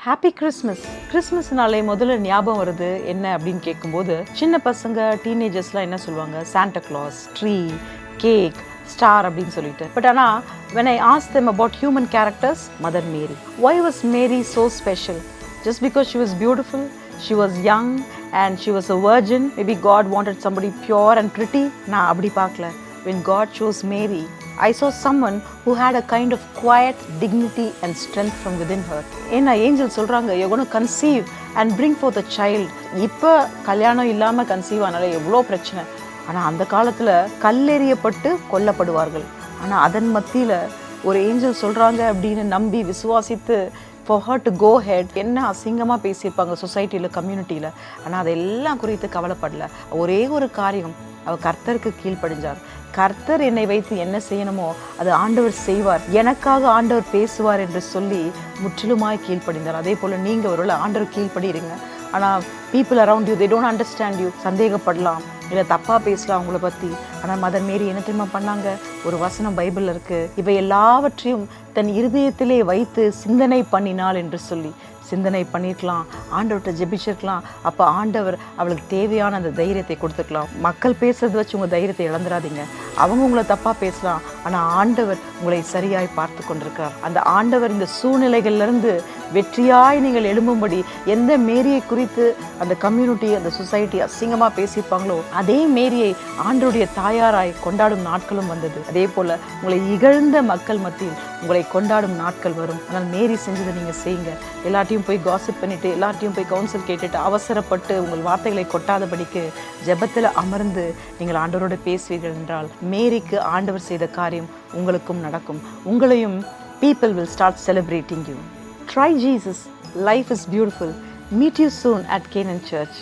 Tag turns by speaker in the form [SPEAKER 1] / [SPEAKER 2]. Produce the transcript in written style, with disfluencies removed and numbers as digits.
[SPEAKER 1] Happy Christmas. கிறிஸ்மஸ்னாலே முதல்ல ஞாபகம் வருது என்ன அப்படின்னு கேட்கும்போது, சின்ன பசங்க டீனேஜர்ஸ்லாம் என்ன சொல்லுவாங்க, Santa Claus, tree, cake, star அப்படின்னு சொல்லிட்டு. பட் ஆனால் when I asked them about human characters, Mother Mary. Why was Mary so special? Just because she was beautiful, she was young and she was a virgin, maybe God wanted somebody pure and pretty? நான் அப்படி பார்க்கல. When God chose Mary, I saw someone who had a kind of quiet dignity and strength from within her. ஏன்னா angel சொல்கிறாங்க, you're going to conceive and bring forth a child. இப்போ கல்யாணம் இல்லாமல் conceive ஆனால எவ்வளோ பிரச்சனை. ஆனால் அந்த காலத்தில் கல்லெறியப்பட்டு கொல்லப்படுவார்கள். ஆனால் அதன் மத்தியில் ஒரு ஏஞ்சல் சொல்கிறாங்க அப்படின்னு நம்பி விசுவாசித்து for her to go ahead. என்ன அசிங்கமாக பேசியிருப்பாங்க சொசைட்டியில், கம்யூனிட்டியில். ஆனால் அதெல்லாம் குறித்து கவலைப்படல. ஒரே ஒரு காரியம், அவர் கர்த்தருக்கு கீழ்ப்படிஞ்சார். கர்த்தர் என்னை வைத்து என்ன செய்யணுமோ அது ஆண்டவர் செய்வார், எனக்காக ஆண்டவர் பேசுவார் என்று சொல்லி முற்றிலுமாய் கீழ்ப்படிந்தார். அதே போல் நீங்கள் ஒருவேளை ஆண்டவர் கீழ்ப்படிறீங்க, ஆனால் people around you, they don't understand you, சந்தேகப்படலாம், இல்லை தப்பாக பேசலாம் உங்களை பற்றி. ஆனால் மதர் மேரி என்ன தெரியுமா பண்ணாங்க? ஒரு வசனம் பைபிளில் இருக்குது, இவை எல்லாவற்றையும் தன் இருதயத்திலே வைத்து சிந்தனை பண்ணினாள் என்று சொல்லி. சிந்தனை பண்ணியிருக்கலாம், ஆண்டவர்கிட்ட ஜெபிச்சிருக்கலாம். அப்போ ஆண்டவர் அவளுக்கு தேவையான அந்த தைரியத்தை கொடுத்துக்கலாம். மக்கள் பேசுறதை வச்சு உங்கள் தைரியத்தை இழந்துடாதீங்க. அவங்க உங்களை தப்பாக பேசலாம், ஆனால் ஆண்டவர் உங்களை சரியாய் பார்த்து கொண்டிருக்கிறார். அந்த ஆண்டவர் இந்த சூழ்நிலைகள்லேருந்து வெற்றியாய் நீங்கள் எழும்பும்படி எந்த மேரியை குறித்து அந்த கம்யூனிட்டி, அந்த சொசைட்டி அசிங்கமாக பேசியிருப்பாங்களோ அதே மேரியை ஆண்டவருடைய தாயாராய் கொண்டாடும் நாட்களும் வந்தது. அதே போல் உங்களை இகழ்ந்த மக்கள் மத்தியில் உங்களை கொண்டாடும் நாட்கள் வரும். ஆனால் மேரி செஞ்சதை நீங்கள் செய்யுங்க. எல்லாத்தையும் போய் காசிப் பண்ணிவிட்டு, எல்லாத்தையும் போய் கவுன்சில் கேட்டுட்டு, அவசரப்பட்டு உங்கள் வார்த்தைகளை கொட்டாதபடிக்கு ஜெபத்தில் அமர்ந்து நீங்கள் ஆண்டவரோடு பேசுவீர்கள் என்றால் மேரிக்கு ஆண்டவர் செய்த காரியம் உங்களுக்கும் நடக்கும். உங்களையும் people will start celebrating you. Try Jesus. Life is beautiful. Meet you soon at Canaan Church.